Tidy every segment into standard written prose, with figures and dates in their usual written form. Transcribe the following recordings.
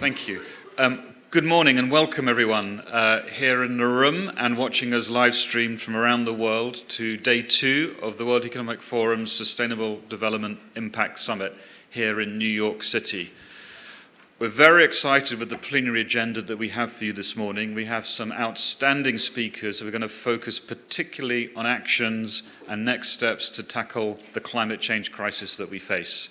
Thank you. Good morning and welcome everyone here in the room and watching us live streamed from around the world to day 2 of the World Economic Forum's Sustainable Development Impact Summit here in New York City. We're very excited with the plenary agenda that we have for you this morning. We have some outstanding speakers who are going to focus particularly on actions and next steps to tackle the climate change crisis that we face.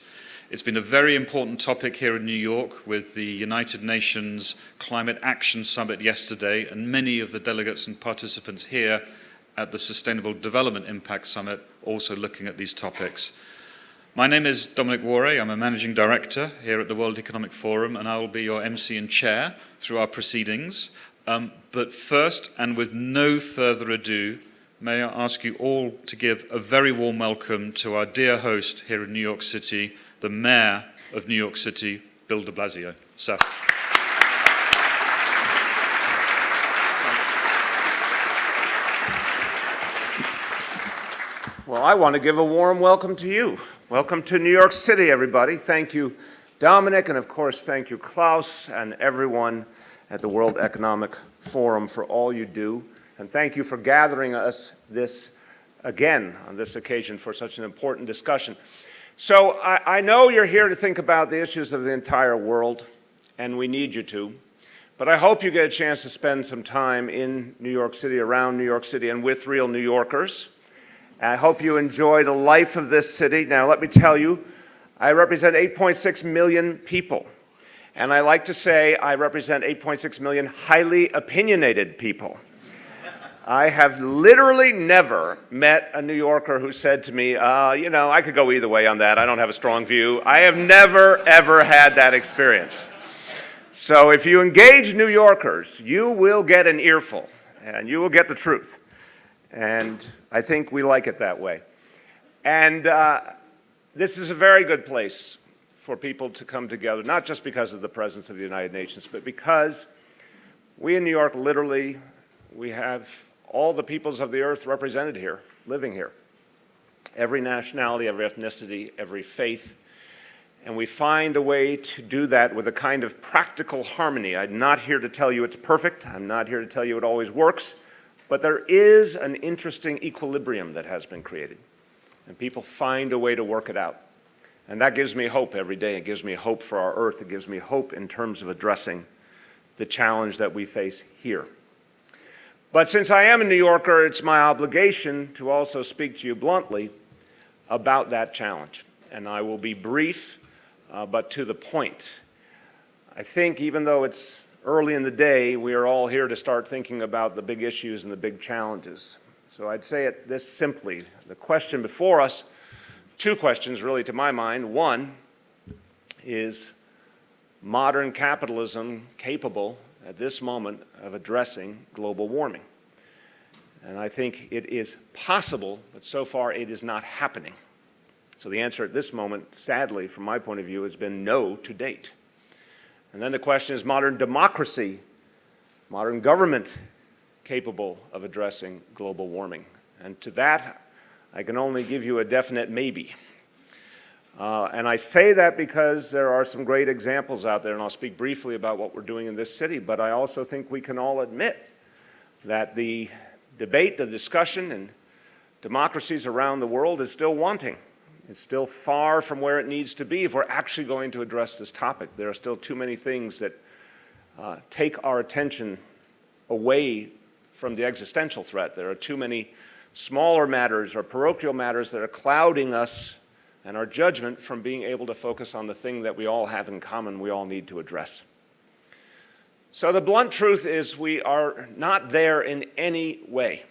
It's been a very important topic here in New York with the United Nations Climate Action Summit yesterday and many of the delegates and participants here at the Sustainable Development Impact Summit also looking at these topics. My name is Dominic Warre. I'm a Managing Director here at the World Economic Forum and I will be your MC and Chair through our proceedings. But first, and with no further ado, may I ask you all to give a very warm welcome to our dear host here in New York City, the Mayor of New York City, Bill de Blasio. Sir. Well, I want to give a warm welcome to you. Welcome to New York City, everybody. Thank you, Dominic, and of course, thank you, Klaus, and everyone at the World Economic Forum for all you do. And thank you for gathering us again on this occasion for such an important discussion. So I know you're here to think about the issues of the entire world, and we need you to. But I hope you get a chance to spend some time in New York City, around New York City, and with real New Yorkers. I hope you enjoy the life of this city. Now, let me tell you, I represent 8.6 million people. And I like to say I represent 8.6 million highly opinionated people. I have literally never met a New Yorker who said to me, I could go either way on that. I don't have a strong view. I have never, ever had that experience. So if you engage New Yorkers, you will get an earful, and you will get the truth. And I think we like it that way. And this is a very good place for people to come together, not just because of the presence of the United Nations, but because we in New York literally, we have all the peoples of the earth represented here, living here. Every nationality, every ethnicity, every faith. And we find a way to do that with a kind of practical harmony. I'm not here to tell you it's perfect. I'm not here to tell you it always works. But there is an interesting equilibrium that has been created. And people find a way to work it out. And that gives me hope every day. It gives me hope for our earth. It gives me hope in terms of addressing the challenge that we face here. But since I am a New Yorker, it's my obligation to also speak to you bluntly about that challenge. And I will be brief, but to the point. I think even though it's early in the day, we are all here to start thinking about the big issues and the big challenges. So I'd say it this simply. The question before us, 2 questions really to my mind. One is modern capitalism capable at this moment of addressing global warming? And I think it is possible, but so far it is not happening. So the answer at this moment, sadly, from my point of view, has been no to date. And then the question is modern democracy, modern government capable of addressing global warming? And to that, I can only give you a definite maybe. And I say that because there are some great examples out there, and I'll speak briefly about what we're doing in this city, but I also think we can all admit that the debate, the discussion, and democracies around the world is still wanting. It's still far from where it needs to be if we're actually going to address this topic. There are still too many things that take our attention away from the existential threat. There are too many smaller matters or parochial matters that are clouding us and our judgment from being able to focus on the thing that we all have in common, we all need to address. So the blunt truth is we are not there in any way.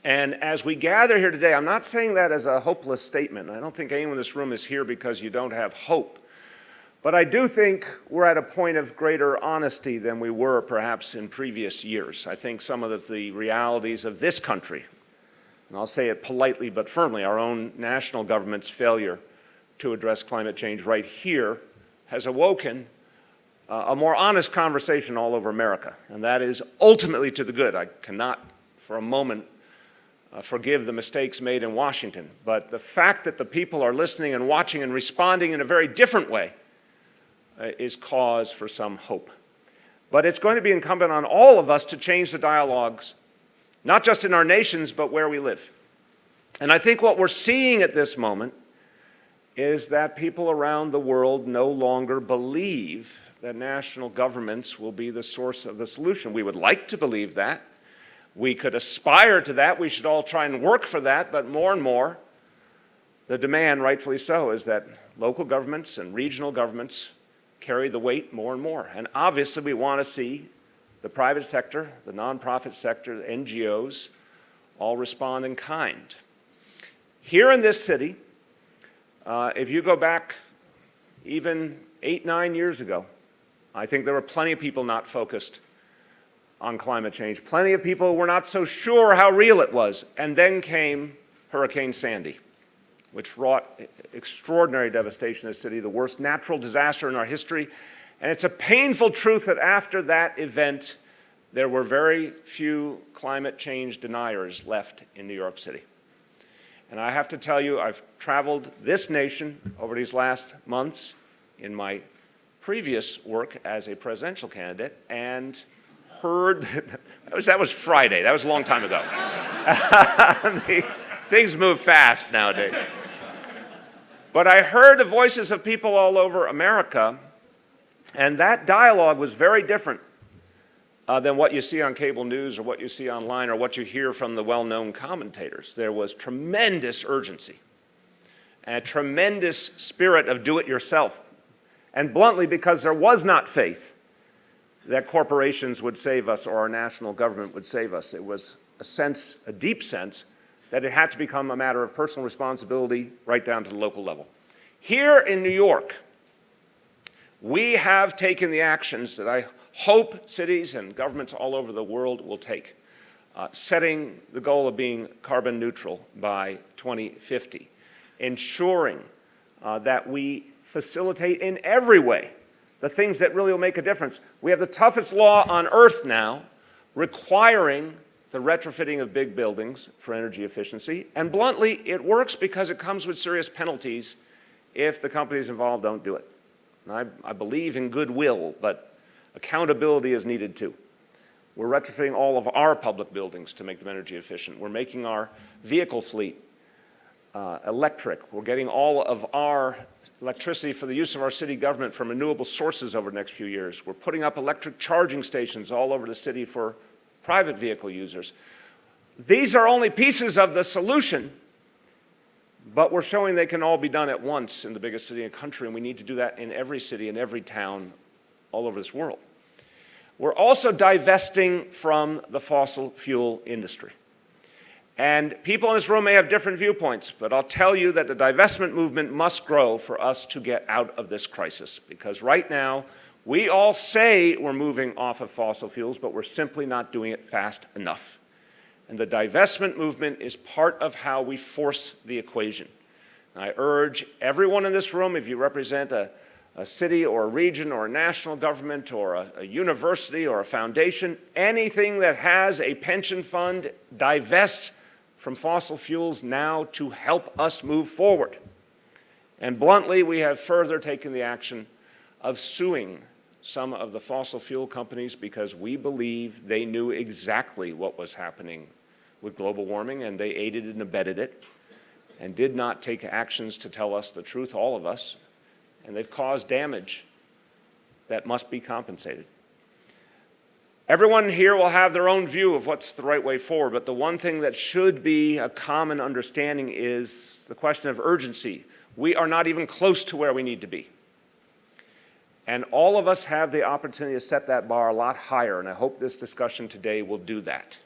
And as we gather here today, I'm not saying that as a hopeless statement. I don't think anyone in this room is here because you don't have hope. But I do think we're at a point of greater honesty than we were perhaps in previous years. I think some of the realities of this country, and I'll say it politely but firmly, our own national government's failure to address climate change right here has awoken a more honest conversation all over America. And that is ultimately to the good. I cannot for a moment forgive the mistakes made in Washington. But the fact that the people are listening and watching and responding in a very different way is cause for some hope. But it's going to be incumbent on all of us to change the dialogues, not just in our nations, but where we live. And I think what we're seeing at this moment is that people around the world no longer believe that national governments will be the source of the solution. We would like to believe that. We could aspire to that. We should all try and work for that. But more and more, the demand, rightfully so, is that local governments and regional governments carry the weight more and more. And obviously, we want to see the private sector, the nonprofit sector, the NGOs, all respond in kind. Here in this city, if you go back even 8, 9 years ago, I think there were plenty of people not focused on climate change. Plenty of people were not so sure how real it was. And then came Hurricane Sandy, which wrought extraordinary devastation in the city, the worst natural disaster in our history. And it's a painful truth that after that event, there were very few climate change deniers left in New York City. And I have to tell you, I've traveled this nation over these last months in my previous work as a presidential candidate and heard, that was Friday, that was a long time ago. Things move fast nowadays. But I heard the voices of people all over America, and that dialogue was very different than what you see on cable news or what you see online or what you hear from the well-known commentators. There was tremendous urgency and a tremendous spirit of do-it-yourself. And bluntly, because there was not faith that corporations would save us or our national government would save us. It was a sense, a deep sense, that it had to become a matter of personal responsibility right down to the local level. Here in New York, we have taken the actions that I hope cities and governments all over the world will take, setting the goal of being carbon neutral by 2050, ensuring that we facilitate in every way the things that really will make a difference. We have the toughest law on earth now requiring the retrofitting of big buildings for energy efficiency. And bluntly, it works because it comes with serious penalties if the companies involved don't do it. And I believe in goodwill, but accountability is needed too. We're retrofitting all of our public buildings to make them energy efficient. We're making our vehicle fleet electric. We're getting all of our electricity for the use of our city government from renewable sources over the next few years. We're putting up electric charging stations all over the city for private vehicle users. These are only pieces of the solution, but we're showing they can all be done at once in the biggest city in the country, and we need to do that in every city and every town all over this world. We're also divesting from the fossil fuel industry. And people in this room may have different viewpoints, but I'll tell you that the divestment movement must grow for us to get out of this crisis. Because right now, we all say we're moving off of fossil fuels, but we're simply not doing it fast enough. And the divestment movement is part of how we force the equation. And I urge everyone in this room, if you represent a city or a region or a national government or a university or a foundation, anything that has a pension fund, divest from fossil fuels now to help us move forward. And bluntly, we have further taken the action of suing some of the fossil fuel companies because we believe they knew exactly what was happening with global warming, and they aided and abetted it and did not take actions to tell us the truth, all of us, and they've caused damage that must be compensated. Everyone here will have their own view of what's the right way forward, but the one thing that should be a common understanding is the question of urgency. We are not even close to where we need to be. And all of us have the opportunity to set that bar a lot higher, and I hope this discussion today will do that.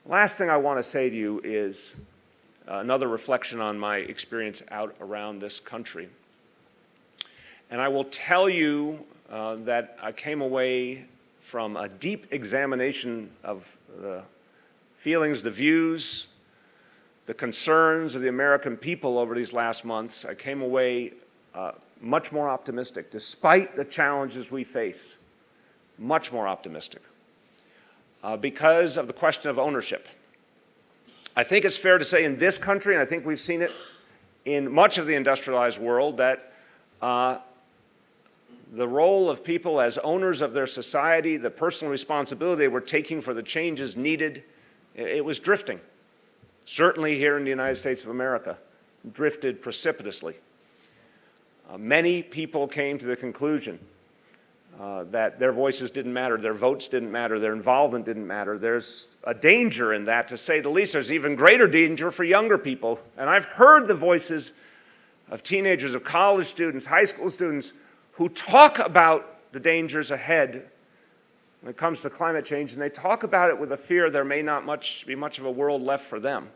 Last thing I want to say to you is another reflection on my experience out around this country. And I will tell you that I came away from a deep examination of the feelings, the views, the concerns of the American people over these last months. I came away much more optimistic, despite the challenges we face, much more optimistic, because of the question of ownership. I think it's fair to say in this country, and I think we've seen it in much of the industrialized world, that the role of people as owners of their society, the personal responsibility they were taking for the changes needed, it was drifting. Certainly here in the United States of America, drifted precipitously. Many people came to the conclusion that their voices didn't matter, their votes didn't matter, their involvement didn't matter. There's a danger in that, to say the least. There's even greater danger for younger people. And I've heard the voices of teenagers, of college students, high school students, who talk about the dangers ahead when it comes to climate change, and they talk about it with a fear there may not be much of a world left for them.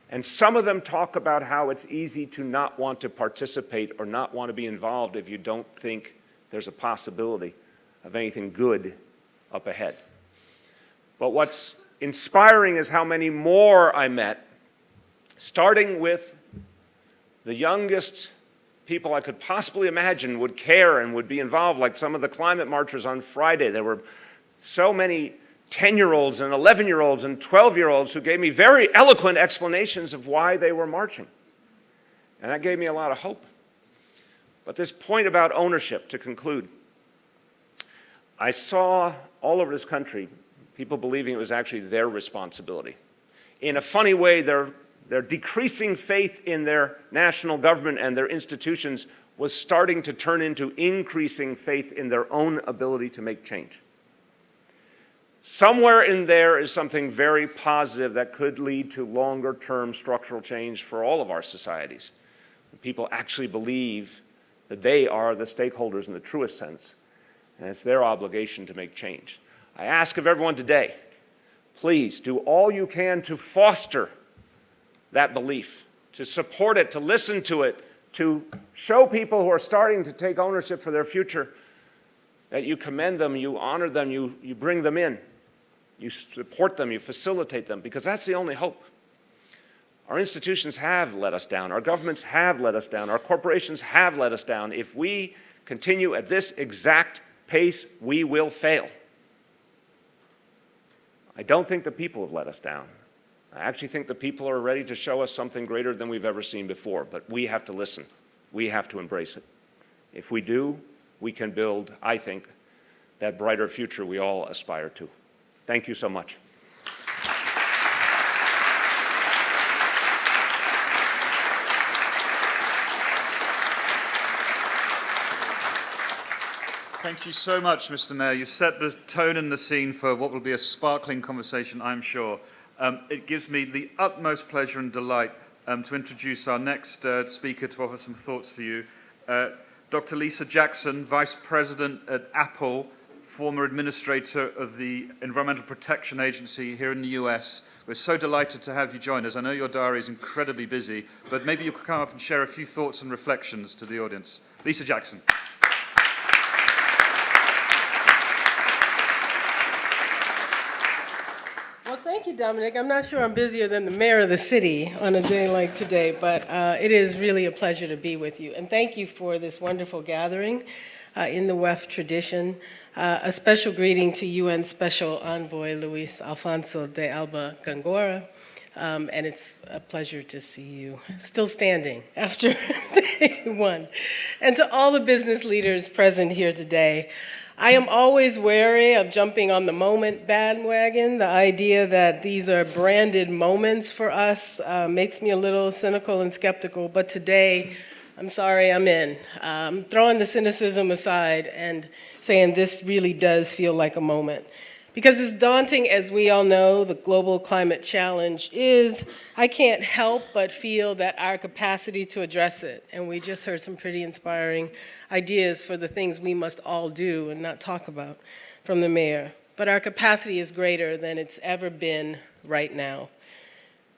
And some of them talk about how it's easy to not want to participate or not want to be involved if you don't think there's a possibility of anything good up ahead. But what's inspiring is how many more I met, starting with the youngest people I could possibly imagine would care and would be involved, like some of the climate marchers on Friday. There were so many 10-year-olds and 11-year-olds and 12-year-olds who gave me very eloquent explanations of why they were marching. And that gave me a lot of hope. But this point about ownership, to conclude, I saw all over this country people believing it was actually their responsibility. In a funny way, their decreasing faith in their national government and their institutions was starting to turn into increasing faith in their own ability to make change. Somewhere in there is something very positive that could lead to longer-term structural change for all of our societies. People actually believe that they are the stakeholders in the truest sense, and it's their obligation to make change. I ask of everyone today, please do all you can to foster that belief, to support it, to listen to it, to show people who are starting to take ownership for their future that you commend them, you honor them, you bring them in, you support them, you facilitate them, because that's the only hope. Our institutions have let us down. Our governments have let us down. Our corporations have let us down. If we continue at this exact pace, we will fail. I don't think the people have let us down. I actually think the people are ready to show us something greater than we've ever seen before, but we have to listen. We have to embrace it. If we do, we can build, I think, that brighter future we all aspire to. Thank you so much. Thank you so much, Mr. Mayor. You set the tone and the scene for what will be a sparkling conversation, I'm sure. It gives me the utmost pleasure and delight to introduce our next speaker to offer some thoughts for you. Dr. Lisa Jackson, Vice President at Apple, former administrator of the Environmental Protection Agency here in the US. We're so delighted to have you join us. I know your diary is incredibly busy, but maybe you could come up and share a few thoughts and reflections to the audience. Lisa Jackson. Thank you, Dominic. I'm not sure I'm busier than the mayor of the city on a day like today, but it is really a pleasure to be with you. And thank you for this wonderful gathering in the WEF tradition. A special greeting to UN Special Envoy Luis Alfonso de Alba Gongora. And it's a pleasure to see you still standing after day one. And to all the business leaders present here today, I am always wary of jumping on the moment bandwagon. The idea that these are branded moments for us makes me a little cynical and skeptical, but today, I'm sorry, I'm in. I'm throwing the cynicism aside and saying this really does feel like a moment. Because as daunting as we all know the global climate challenge is, I can't help but feel that our capacity to address it, and we just heard some pretty inspiring ideas for the things we must all do and not talk about from the mayor, but our capacity is greater than it's ever been right now.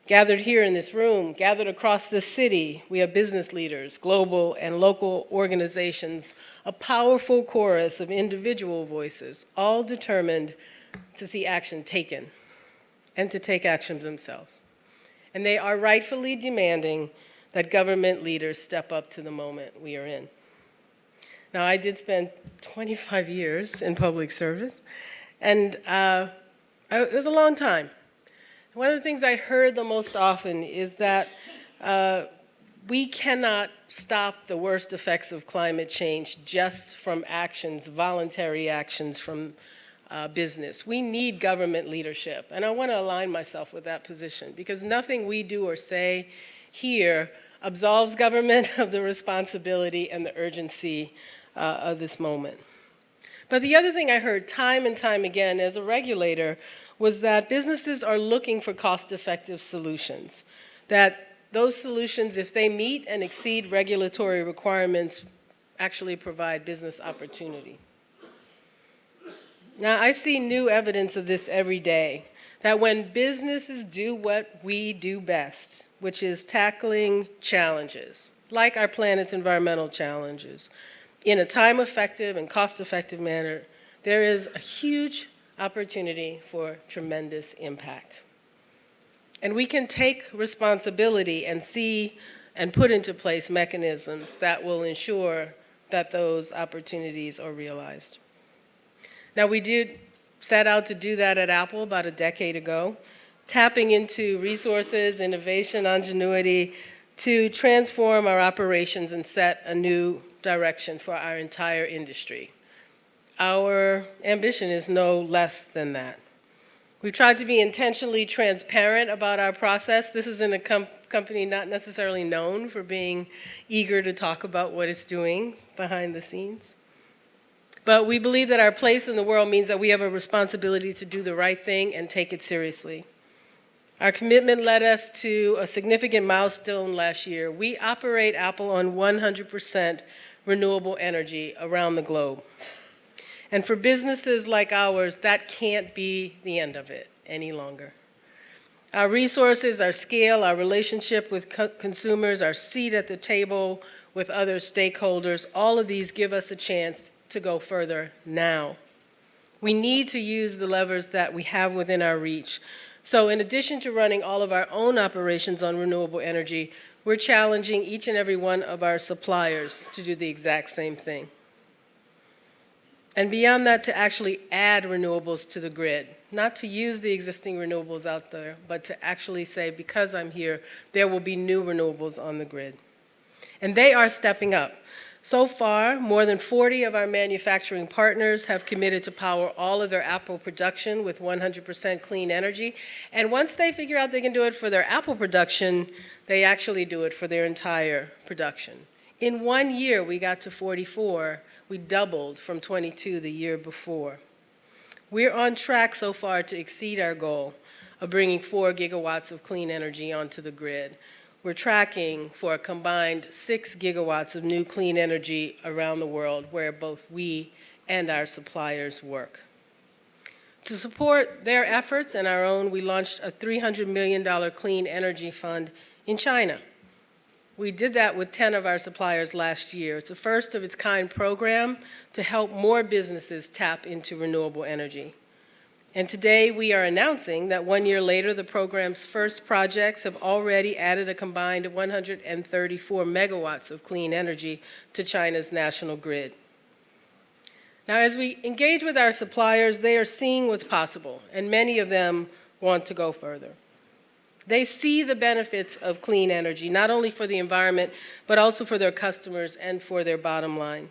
Gathered here in this room, gathered across this city, we have business leaders, global and local organizations, a powerful chorus of individual voices, all determined to see action taken and to take action themselves. And they are rightfully demanding that government leaders step up to the moment we are in. Now, I did spend 25 years in public service, and it was a long time. One of the things I heard the most often is that we cannot stop the worst effects of climate change just from actions, voluntary actions from business. We need government leadership, and I want to align myself with that position because nothing we do or say here absolves government of the responsibility and the urgency of this moment. But the other thing I heard time and time again as a regulator was that businesses are looking for cost-effective solutions, that those solutions, if they meet and exceed regulatory requirements, actually provide business opportunity. Now, I see new evidence of this every day, that when businesses do what we do best, which is tackling challenges, like our planet's environmental challenges, in a time-effective and cost-effective manner, there is a huge opportunity for tremendous impact. And we can take responsibility and see and put into place mechanisms that will ensure that those opportunities are realized. Now, we did set out to do that at Apple about a decade ago, tapping into resources, innovation, ingenuity to transform our operations and set a new direction for our entire industry. Our ambition is no less than that. We've tried to be intentionally transparent about our process. This isn't a company not necessarily known for being eager to talk about what it's doing behind the scenes. But we believe that our place in the world means that we have a responsibility to do the right thing and take it seriously. Our commitment led us to a significant milestone last year. We operate Apple on 100% renewable energy around the globe. And for businesses like ours, that can't be the end of it any longer. Our resources, our scale, our relationship with consumers, our seat at the table with other stakeholders, all of these give us a chance to go further now. We need to use the levers that we have within our reach. So in addition to running all of our own operations on renewable energy, we're challenging each and every one of our suppliers to do the exact same thing. And beyond that, to actually add renewables to the grid, not to use the existing renewables out there, but to actually say, because I'm here, there will be new renewables on the grid. And they are stepping up. So far, more than 40 of our manufacturing partners have committed to power all of their Apple production with 100% clean energy. And once they figure out they can do it for their Apple production, they actually do it for their entire production. In 1 year, we got to 44. We doubled from 22 the year before. We're on track so far to exceed our goal of bringing 4 gigawatts of clean energy onto the grid. We're tracking for a combined 6 gigawatts of new clean energy around the world where both we and our suppliers work. To support their efforts and our own, we launched a $300 million clean energy fund in China. We did that with 10 of our suppliers last year. It's a first of its kind program to help more businesses tap into renewable energy. And today we are announcing that 1 year later, the program's first projects have already added a combined 134 megawatts of clean energy to China's national grid. Now, as we engage with our suppliers, they are seeing what's possible, and many of them want to go further. They see the benefits of clean energy, not only for the environment, but also for their customers and for their bottom line.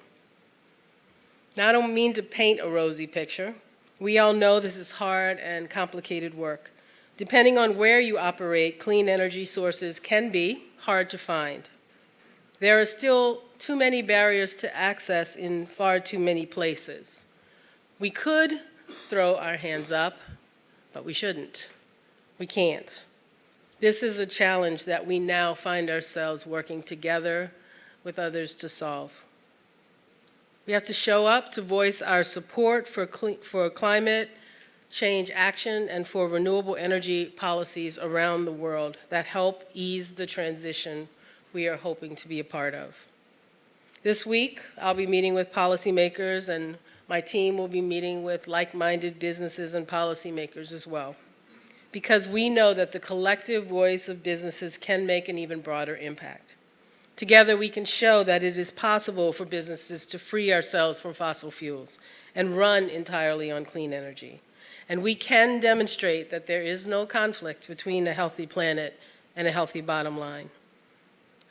Now, I don't mean to paint a rosy picture. We all know this is hard and complicated work. Depending on where you operate, clean energy sources can be hard to find. There are still too many barriers to access in far too many places. We could throw our hands up, but we shouldn't. We can't. This is a challenge that we now find ourselves working together with others to solve. We have to show up to voice our support for climate change action and for renewable energy policies around the world that help ease the transition we are hoping to be a part of. This week, I'll be meeting with policymakers, and my team will be meeting with like-minded businesses and policymakers as well, because we know that the collective voice of businesses can make an even broader impact. Together, we can show that it is possible for businesses to free ourselves from fossil fuels and run entirely on clean energy. And we can demonstrate that there is no conflict between a healthy planet and a healthy bottom line.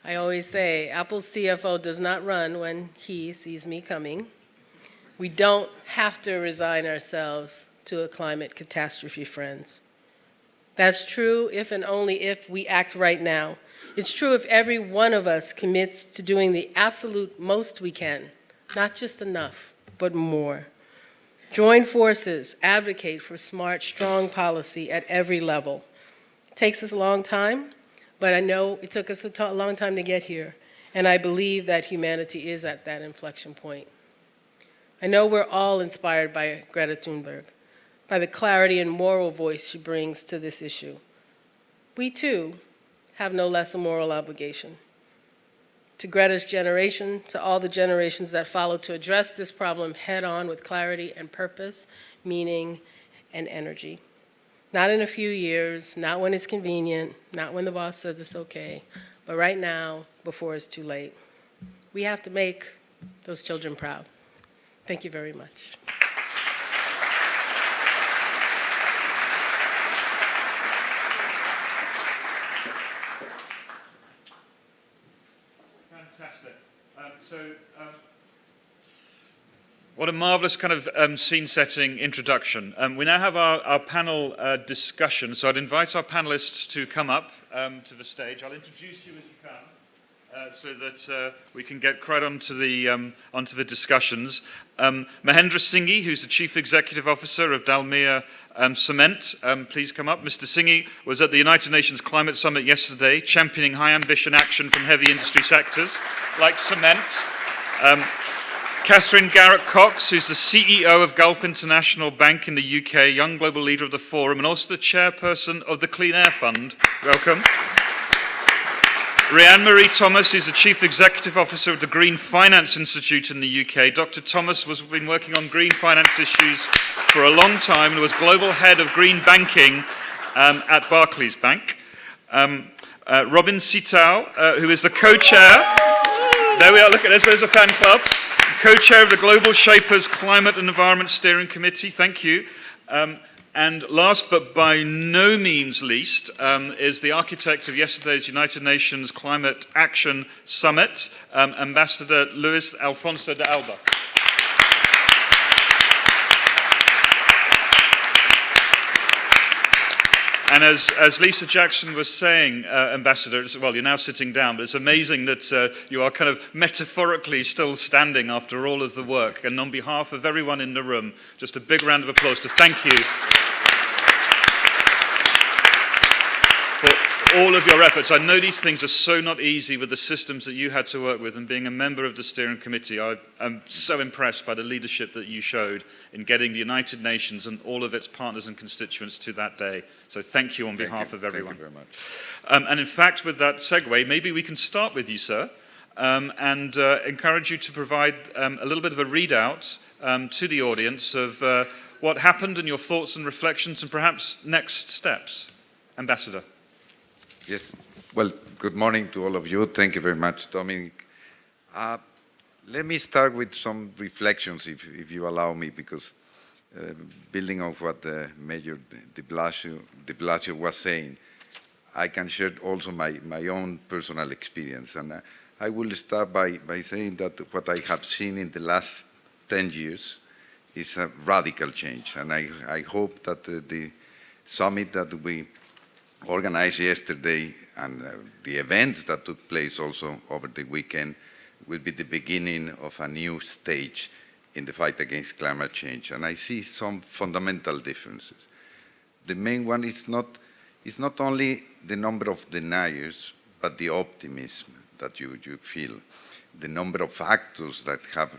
I always say, Apple's CFO does not run when he sees me coming. We don't have to resign ourselves to a climate catastrophe, friends. That's true if and only if we act right now. It's true if every one of us commits to doing the absolute most we can, not just enough, but more. Join forces, advocate for smart, strong policy at every level. It takes us a long time, but I know it took us a long time to get here, and I believe that humanity is at that inflection point. I know we're all inspired by Greta Thunberg, by the clarity and moral voice she brings to this issue. We, too, have no less a moral obligation. To Greta's generation, to all the generations that follow, to address this problem head-on with clarity and purpose, meaning, and energy. Not in a few years, not when it's convenient, not when the boss says it's okay, but right now, before it's too late. We have to make those children proud. Thank you very much. Fantastic. What a marvelous kind of scene-setting introduction. We now have our panel discussion, so I'd invite our panelists to come up to the stage. I'll introduce you as you come, so that we can get right onto the discussions. Mahendra Singhi, who's the Chief Executive Officer of Dalmia Cement, please come up. Mr. Singhi was at the United Nations Climate Summit yesterday, championing high ambition action from heavy industry sectors like cement. Catherine Garrett-Cox, who's the CEO of Gulf International Bank in the UK, young global leader of the forum, and also the chairperson of the Clean Air Fund. Welcome. Rhianne Marie Thomas, who's the Chief Executive Officer of the Green Finance Institute in the UK. Dr. Thomas has been working on green finance issues for a long time and was Global Head of Green Banking at Barclays Bank. Robin Sitao, who is the co-chair. There we are, look at this, there's a fan club. Co-chair of the Global Shapers Climate and Environment Steering Committee, thank you. And last but by no means least is the architect of yesterday's United Nations Climate Action Summit, Ambassador Luis Alfonso de Alba. And as Lisa Jackson was saying, Ambassador, well, you're now sitting down, but it's amazing that you are kind of metaphorically still standing after all of the work. And on behalf of everyone in the room, just a big round of applause to thank you for all of your efforts. I know these things are so not easy with the systems that you had to work with, and being a member of the steering committee, I'm so impressed by the leadership that you showed in getting the United Nations and all of its partners and constituents to that day. So thank you on behalf of everyone. Thank you very much. And in fact, with that segue, maybe we can start with you, sir, and encourage you to provide a little bit of a readout to the audience of what happened and your thoughts and reflections and perhaps next steps. Ambassador. Yes. Well, good morning to all of you. Thank you very much, Dominic. Let me start with some reflections, if you allow me, because building on what Major de Blasio was saying, I can share also my own personal experience. And I will start by saying that what I have seen in the last 10 years is a radical change. And I hope that the summit that we organized yesterday and the events that took place also over the weekend will be the beginning of a new stage in the fight against climate change. And I see some fundamental differences. The main one is not only the number of deniers, but the optimism that you feel, the number of actors that have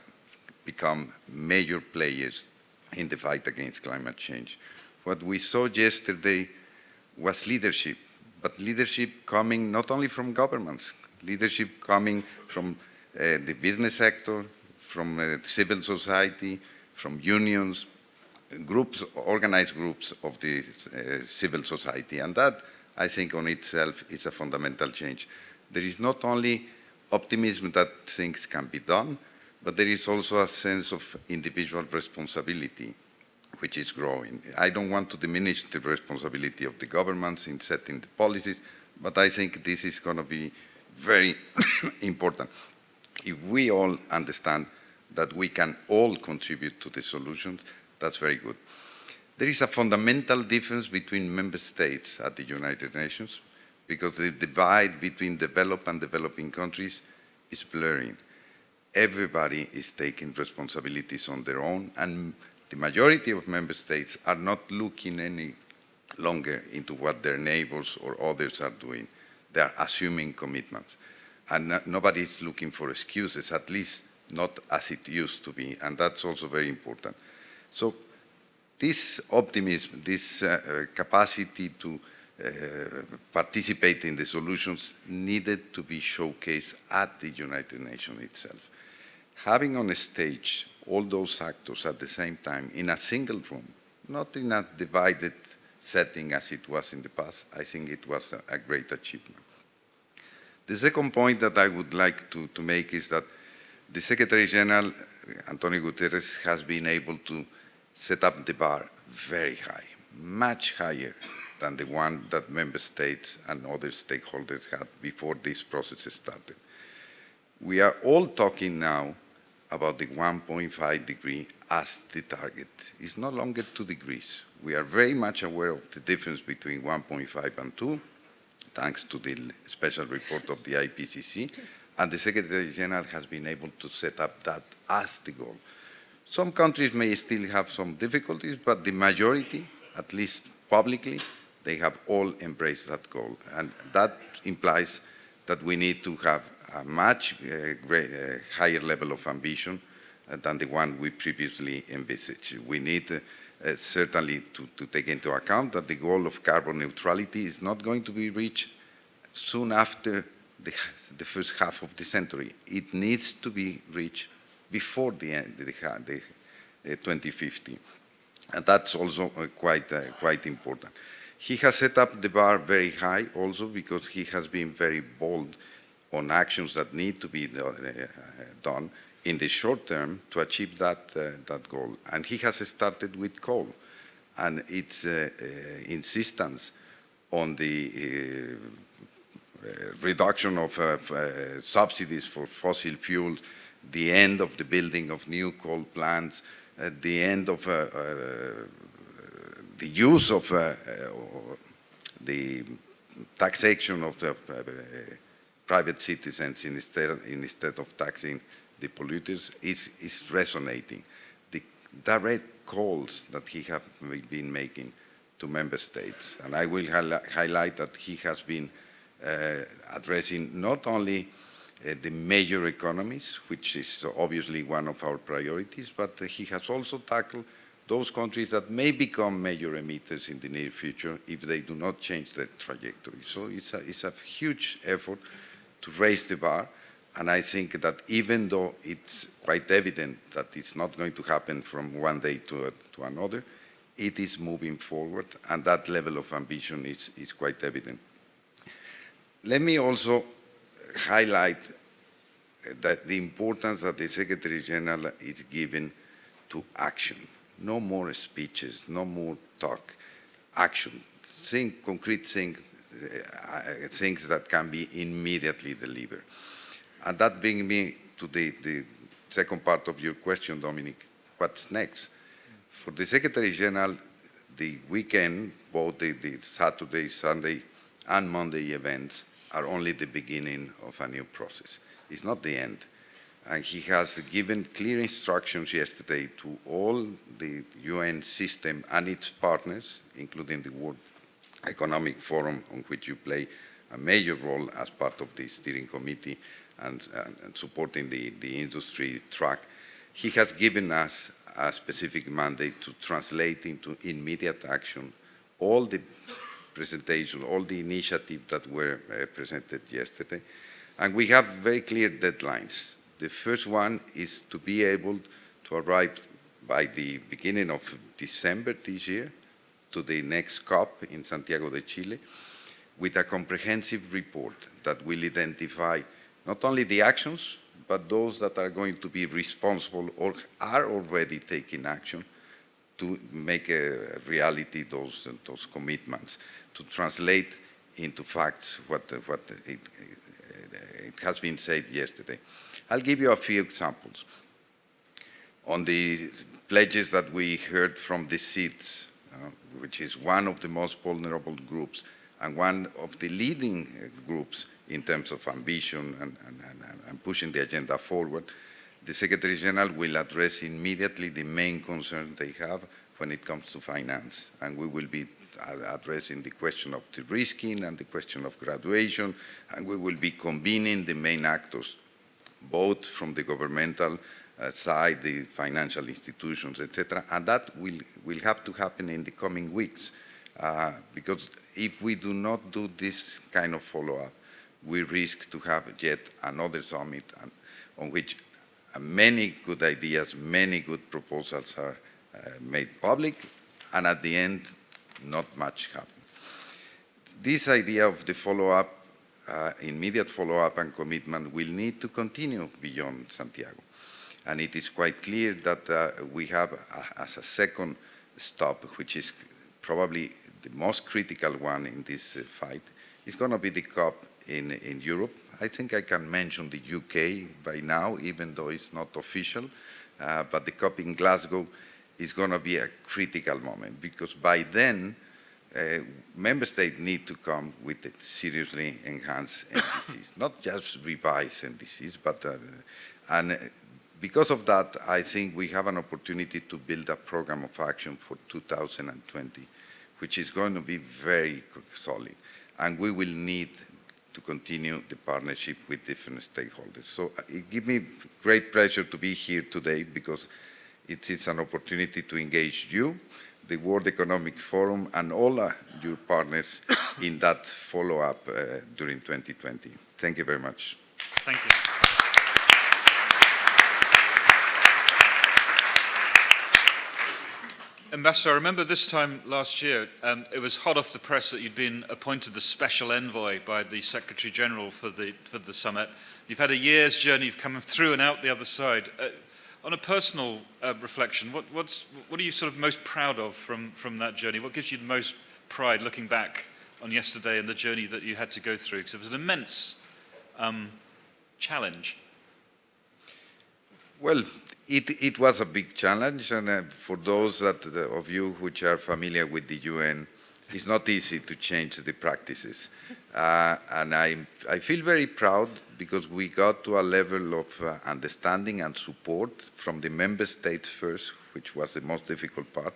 become major players in the fight against climate change. What we saw yesterday was leadership, but leadership coming not only from governments, leadership coming from the business sector, from civil society, from unions, groups, organized groups of the civil society. And that, I think, on itself is a fundamental change. There is not only optimism that things can be done, but there is also a sense of individual responsibility, which is growing. I don't want to diminish the responsibility of the governments in setting the policies, but I think this is going to be very important. If we all understand that we can all contribute to the solutions, that's very good. There is a fundamental difference between member states at the United Nations because the divide between developed and developing countries is blurring. Everybody is taking responsibilities on their own, and the majority of member states are not looking any longer into what their neighbors or others are doing. They are assuming commitments. And nobody is looking for excuses, at least not as it used to be, and that's also very important. So this optimism, this capacity to participate in the solutions needed to be showcased at the United Nations itself. Having on a stage all those actors at the same time in a single room, not in a divided setting as it was in the past, I think it was a great achievement. The second point that I would like to make is that the Secretary General, Antonio Guterres, has been able to set up the bar very high, much higher than the one that member states and other stakeholders had before this process started. We are all talking now about the 1.5 degree as the target. It's no longer 2 degrees. We are very much aware of the difference between 1.5 and 2, thanks to the special report of the IPCC, and the Secretary General has been able to set up that as the goal. Some countries may still have some difficulties, but the majority, at least publicly, they have all embraced that goal. And that implies that we need to have a much higher level of ambition than the one we previously envisaged. We need certainly to take into account that the goal of carbon neutrality is not going to be reached soon after the first half of the century. It needs to be reached before the end of the 2050. And that's also quite important. He has set up the bar very high also because he has been very bold on actions that need to be done in the short term to achieve that goal. And he has started with coal and its insistence on the reduction of subsidies for fossil fuels, the end of the building of new coal plants, the end of the use of the taxation of the private citizens instead of taxing the polluters is resonating. The direct calls that he has been making to member states, and I will highlight that he has been addressing not only the major economies, which is obviously one of our priorities, but he has also tackled those countries that may become major emitters in the near future if they do not change their trajectory. So it's a huge effort to raise the bar, and I think that even though it's quite evident that it's not going to happen from one day to another, it is moving forward, and that level of ambition is quite evident. Let me also highlight that the importance that the Secretary General is given to action. No more speeches, no more talk, action. Concrete things that can be immediately delivered. And that brings me to the second part of your question, Dominic. What's next? For the Secretary General, the weekend, both the Saturday, Sunday, and Monday events are only the beginning of a new process. It's not the end. And he has given clear instructions yesterday to all the UN system and its partners, including the World Economic Forum, on which you play a major role as part of the steering committee and supporting the industry track. He has given us a specific mandate to translate into immediate action all the presentations, all the initiatives that were presented yesterday. And we have very clear deadlines. The first one is to be able to arrive by the beginning of December this year to the next COP in Santiago de Chile with a comprehensive report that will identify not only the actions, but those that are going to be responsible or are already taking action to make a reality those commitments, to translate into facts what it has been said yesterday. I'll give you a few examples. On the pledges that we heard from the SEEDs, which is one of the most vulnerable groups and one of the leading groups in terms of ambition and pushing the agenda forward, the Secretary General will address immediately the main concerns they have when it comes to finance. And we will be addressing the question of de-risking and the question of graduation, and we will be convening the main actors, both from the governmental side, the financial institutions, etc. And that will have to happen in the coming weeks, because if we do not do this kind of follow-up, we risk to have yet another summit on which many good ideas, many good proposals are made public, and at the end, not much happens. This idea of the follow-up, immediate follow-up and commitment will need to continue beyond Santiago. And it is quite clear that we have, as a second stop, which is probably the most critical one in this fight, is going to be the COP in Europe. I think I can mention the UK by now, even though it's not official, but the COP in Glasgow is going to be a critical moment, because by then, member states need to come with seriously enhanced NDCs, not just revised NDCs, but and because of that, I think we have an opportunity to build a program of action for 2020, which is going to be very solid, and we will need to continue the partnership with different stakeholders. So it gives me great pleasure to be here today, because it's an opportunity to engage you, the World Economic Forum, and all your partners in that follow-up during 2020. Thank you very much. Thank you. Ambassador, I remember this time last year, it was hot off the press that you'd been appointed the special envoy by the Secretary General for the summit. You've had a year's journey, you've come through and out the other side. On a personal reflection, what are you sort of most proud of from that journey? What gives you the most pride looking back on yesterday and the journey that you had to go through? Because it was an immense challenge. Well, it was a big challenge, and for those of you which are familiar with the UN, it's not easy to change the practices. And I feel very proud, because we got to a level of understanding and support from the member states first, which was the most difficult part,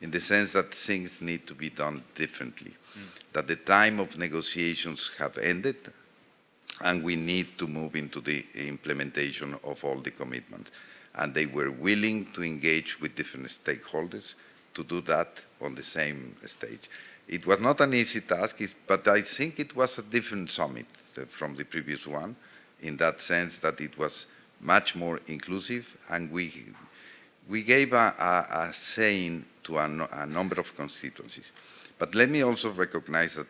in the sense that things need to be done differently, that the time of negotiations have ended, and we need to move into the implementation of all the commitments. And they were willing to engage with different stakeholders to do that on the same stage. It was not an easy task, but I think it was a different summit from the previous one, in that sense that it was much more inclusive, and we gave a saying to a number of constituencies. But let me also recognize that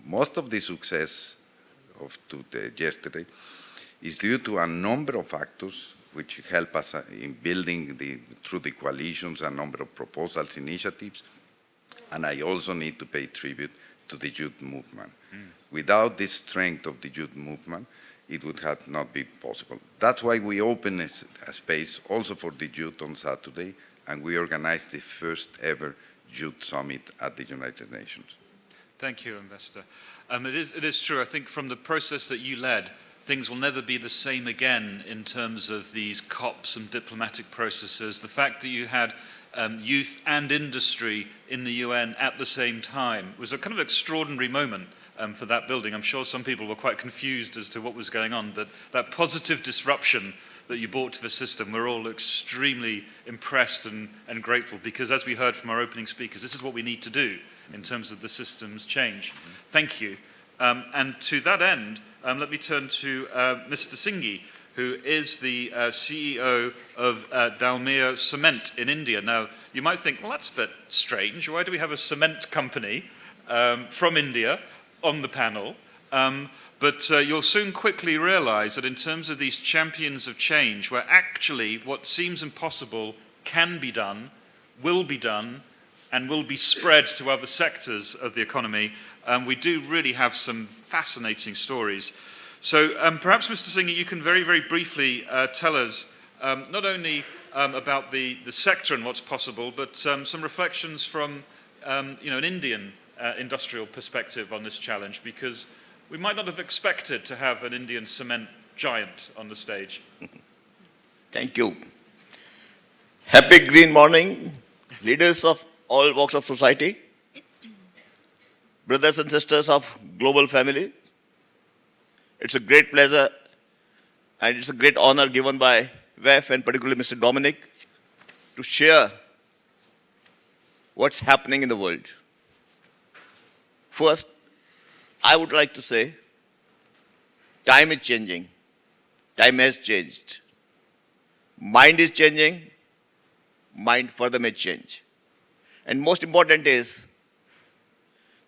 most of the success of yesterday is due to a number of factors which help us in building, through the coalitions, a number of proposals, initiatives. And I also need to pay tribute to the youth movement. Without the strength of the youth movement, it would have not been possible. That's why we opened a space also for the youth on Saturday, and we organized the first ever youth summit at the United Nations. Thank you, Ambassador. It is true, I think from the process that you led, things will never be the same again in terms of these COPs and diplomatic processes. The fact that you had youth and industry in the UN at the same time was a kind of extraordinary moment for that building. I'm sure some people were quite confused as to what was going on, but that positive disruption that you brought to the system, we're all extremely impressed and grateful, because as we heard from our opening speakers, this is what we need to do in terms of the system's change. Thank you. And to that end, let me turn to Mr. Singhi, who is the CEO of Dalmia Cement in India. Now, you might think, well, that's a bit strange. Why do we have a cement company from India on the panel? But you'll soon quickly realize that in terms of these champions of change, where actually what seems impossible can be done, will be done, and will be spread to other sectors of the economy, we do really have some fascinating stories. So perhaps, Mr. Singh, you can very, very briefly tell us not only about the sector and what's possible, but some reflections from an Indian industrial perspective on this challenge, because we might not have expected to have an Indian cement giant on the stage. Thank you. Happy green morning, leaders of all walks of society, brothers and sisters of global family. It's a great pleasure and it's a great honor given by WEF and particularly Mr. Dominic to share what's happening in the world. First, I would like to say, time is changing. Time has changed. Mind is changing. Mind further may change. And most important is,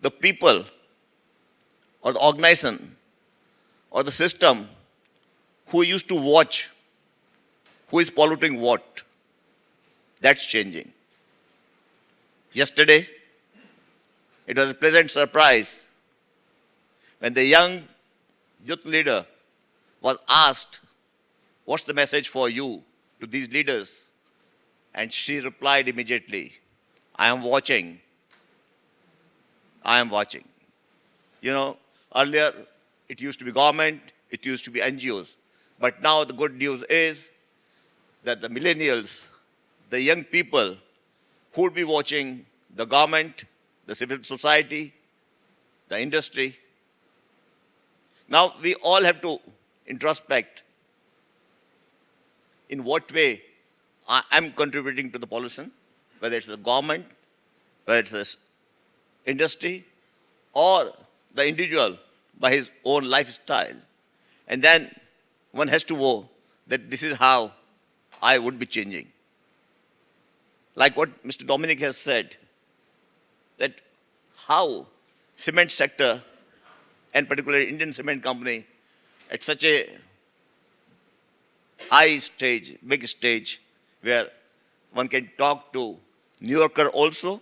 the people or the organization or the system who used to watch who is polluting what, that's changing. Yesterday, it was a pleasant surprise when the young youth leader was asked, what's the message for you to these leaders? And she replied immediately, I am watching. I am watching. You know, earlier it used to be government, it used to be NGOs. But now the good news is that the millennials, the young people who would be watching the government, the civil society, the industry. Now we all have to introspect in what way I am contributing to the pollution, whether it's the government, whether it's the industry, or the individual by his own lifestyle. And then one has to know that this is how I would be changing. Like what Mr. Dominic has said, that how cement sector, and particularly Indian cement company, at such a high stage, big stage, where one can talk to New Yorker also,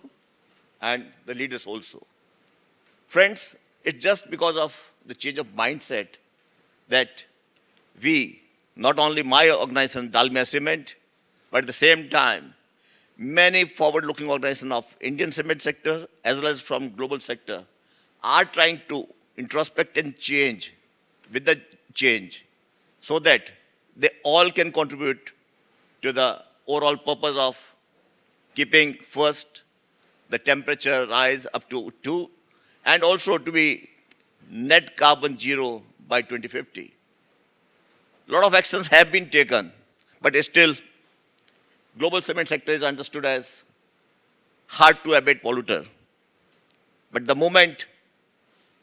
and the leaders also. Friends, it's just because of the change of mindset that we, not only my organization, Dalmia Cement, but at the same time, many forward-looking organizations of Indian cement sector as well as from global sector are trying to introspect and change with the change so that they all can contribute to the overall purpose of keeping first the temperature rise up to 2 and also to be net carbon zero by 2050. A lot of actions have been taken, but still global cement sector is understood as hard to abate polluter. But the moment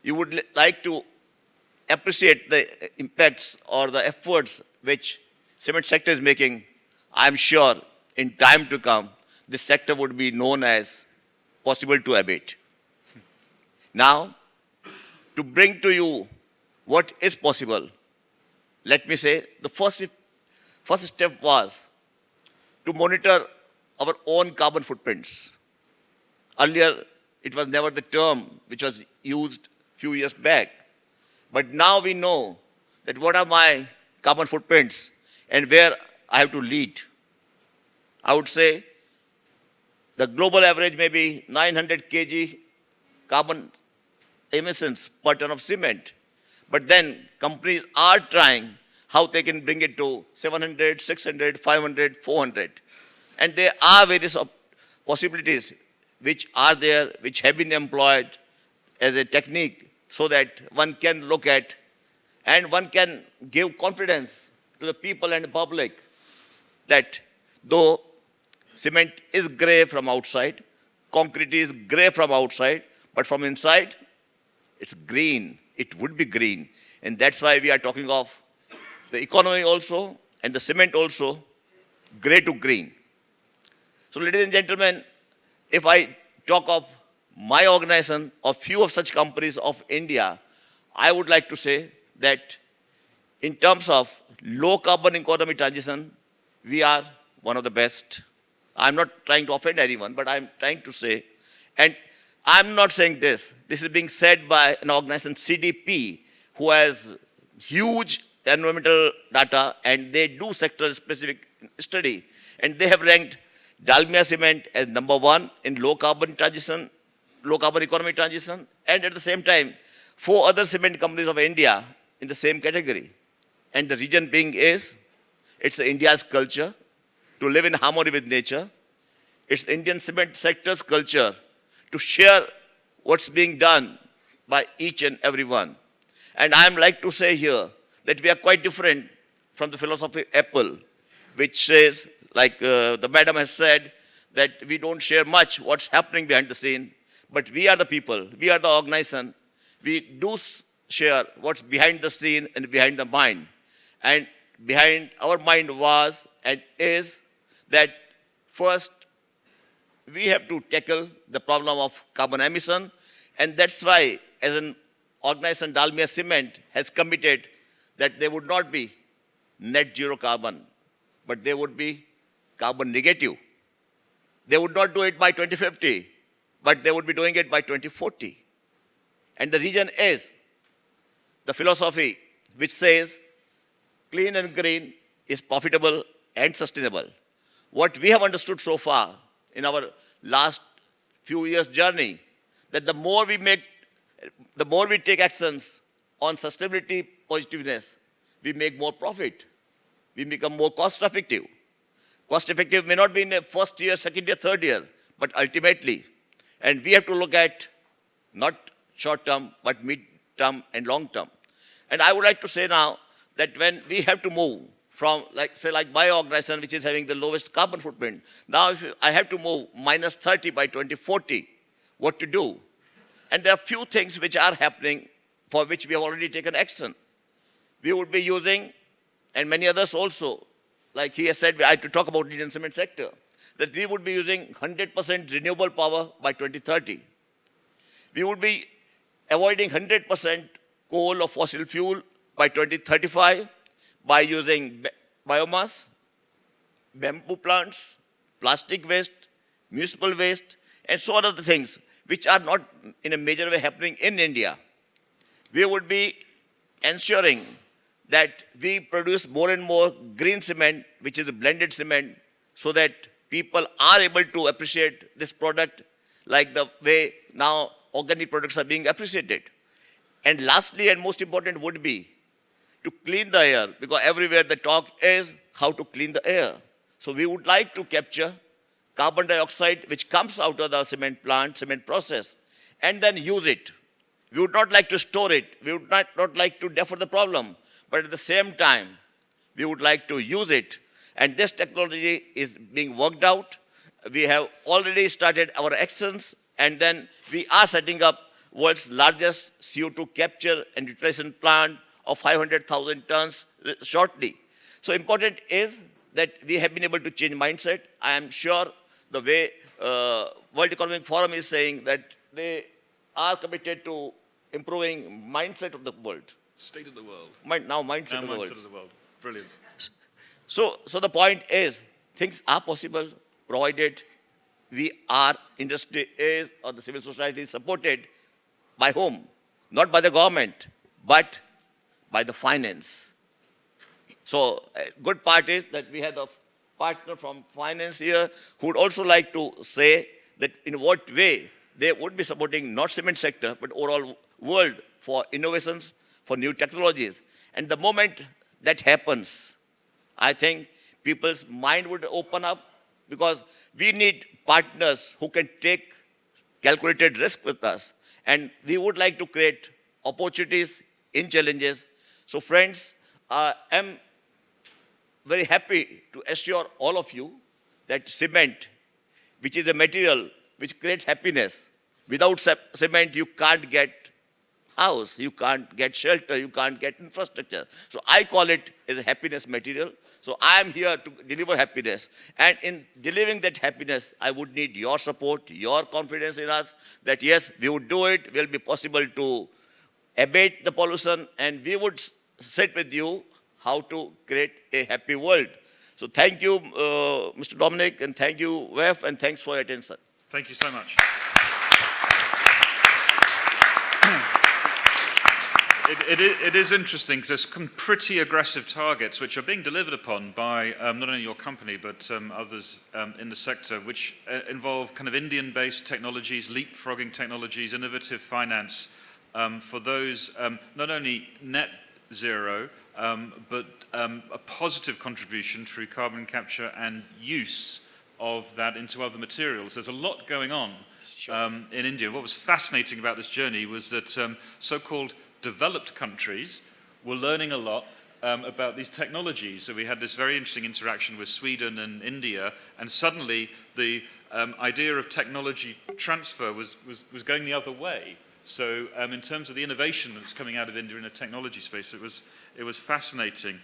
you would like to appreciate the impacts or the efforts which cement sector is making, I'm sure in time to come, this sector would be known as possible to abate. Now, to bring to you what is possible, let me say the first step was to monitor our own carbon footprints. Earlier, it was never the term which was used few years back. But now we know that what are my carbon footprints and where I have to lead. I would say the global average may be 900 kg carbon emissions per ton of cement. But then companies are trying how they can bring it to 700, 600, 500, 400. And there are various possibilities which are there, which have been employed as a technique so that one can look at and one can give confidence to the people and the public that though cement is gray from outside, concrete is gray from outside, but from inside, it's green. It would be green. And that's why we are talking of the economy also and the cement also, gray to green. So ladies and gentlemen, if I talk of my organization or few of such companies of India, I would like to say that in terms of low carbon economy transition, we are one of the best. I'm not trying to offend anyone, but I'm trying to say, and I'm not saying this. This is being said by an organization, CDP, who has huge environmental data, and they do sector-specific study. And they have ranked Dalmia Cement as #1 in low carbon economy transition, and at the same time, 4 other cement companies of India in the same category. And the reason being is, it's India's culture to live in harmony with nature. It's Indian cement sector's culture to share what's being done by each and every one. And I'm like to say here that we are quite different from the philosophy of Apple, which says, like the madam has said, that we don't share much what's happening behind the scene, but we are the people, we are the organization. We do share what's behind the scene and behind the mind. And behind our mind was and is that first, we have to tackle the problem of carbon emission, and that's why, as an organization, Dalmia Cement has committed that they would not be net zero carbon, but they would be carbon negative. They would not do it by 2050, but they would be doing it by 2040. And the reason is the philosophy which says clean and green is profitable and sustainable. What we have understood so far in our last few years' journey, that the more we take actions on sustainability positiveness, we make more profit. We become more cost effective. Cost effective may not be in the first year, second year, third year, but ultimately. And we have to look at not short term, but mid term and long term. And I would like to say now that when we have to move from, like my organization, which is having the lowest carbon footprint, now if I have to move -30 by 2040, what to do? And there are few things which are happening for which we have already taken action. We would be using, and many others also, like he has said, I had to talk about the Indian cement sector, that we would be using 100% renewable power by 2030. We would be avoiding 100% coal or fossil fuel by 2035 by using biomass, bamboo plants, plastic waste, municipal waste, and so on other things which are not in a major way happening in India. We would be ensuring that we produce more and more green cement, which is a blended cement, so that people are able to appreciate this product like the way now organic products are being appreciated. And lastly and most important would be to clean the air, because everywhere the talk is how to clean the air. So we would like to capture carbon dioxide which comes out of the cement plant, cement process, and then use it. We would not like to store it. We would not like to defer the problem. But at the same time, we would like to use it. And this technology is being worked out. We have already started our actions, and then we are setting up world's largest CO2 capture and utilization plant of 500,000 tons shortly. So important is that we have been able to change mindset. I am sure the way World Economic Forum is saying that they are committed to improving mindset of the world. State of the world. Mindset of the world. Mindset of the world. Brilliant. So the point is, things are possible provided industry is, or the civil society is supported by whom? Not by the government, but by the finance. So a good part is that we have a partner from finance here who would also like to say that in what way they would be supporting not cement sector, but overall world for innovations, for new technologies. And the moment that happens, I think people's mind would open up, because we need partners who can take calculated risk with us. And we would like to create opportunities in challenges. So friends, I am very happy to assure all of you that cement, which is a material which creates happiness, without cement you can't get house, you can't get shelter, you can't get infrastructure. So I call it as a happiness material. So I am here to deliver happiness. And in delivering that happiness, I would need your support, your confidence in us, that yes, we would do it, it will be possible to abate the pollution, and we would sit with you how to create a happy world. So thank you, Mr. Dominic, and thank you, WEF, and thanks for your attention. Thank you so much. it is interesting because there's some pretty aggressive targets which are being delivered upon by not only your company but others in the sector, which involve kind of Indian-based technologies, leapfrogging technologies, innovative finance for those not only net zero but a positive contribution through carbon capture and use of that into other materials. There's a lot going on in India. What was fascinating about this journey was that so-called developed countries were learning a lot about these technologies. So we had this very interesting interaction with Sweden and India, and suddenly the idea of technology transfer was going the other way. So in terms of the innovation that's coming out of India in the technology space, it was fascinating.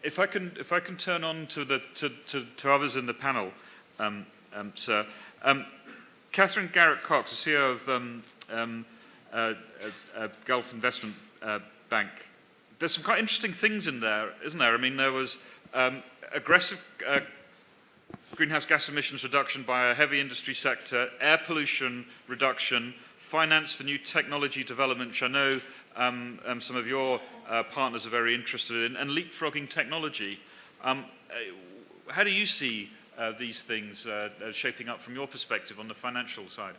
If I can turn on to others in the panel, sir. Catherine Garrett-Cox, the CEO of Gulf Investment Bank. There's some quite interesting things in there, isn't there? I mean, there was aggressive greenhouse gas emissions reduction by a heavy industry sector, air pollution reduction, finance for new technology development, which I know some of your partners are very interested in, and leapfrogging technology. How do you see these things shaping up from your perspective on the financial side?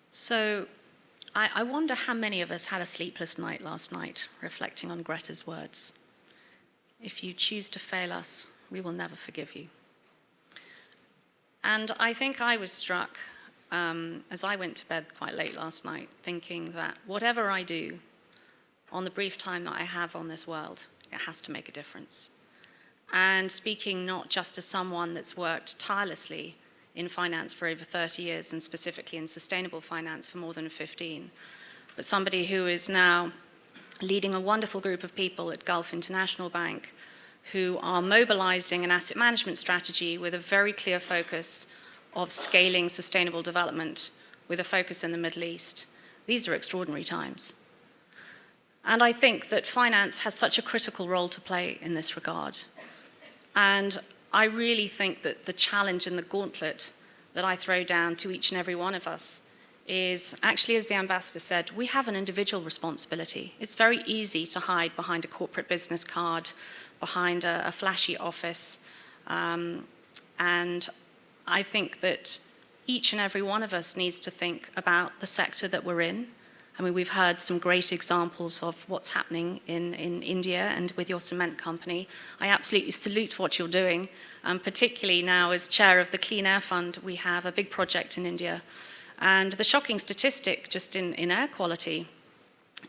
So I wonder how many of us had a sleepless night last night reflecting on Greta's words. If you choose to fail us, we will never forgive you. And I think I was struck as I went to bed quite late last night, thinking that whatever I do on the brief time that I have on this world, it has to make a difference. And speaking not just as someone that's worked tirelessly in finance for over 30 years, and specifically in sustainable finance for more than 15, but somebody who is now leading a wonderful group of people at Gulf International Bank who are mobilizing an asset management strategy with a very clear focus of scaling sustainable development with a focus in the Middle East. These are extraordinary times. And I think that finance has such a critical role to play in this regard. And I really think that the challenge and the gauntlet that I throw down to each and every one of us is actually, as the ambassador said, we have an individual responsibility. It's very easy to hide behind a corporate business card, behind a flashy office. And I think that each and every one of us needs to think about the sector that we're in. I mean, we've heard some great examples of what's happening in India and with your cement company. I absolutely salute what you're doing, particularly now as chair of the Clean Air Fund, we have a big project in India. And the shocking statistic just in air quality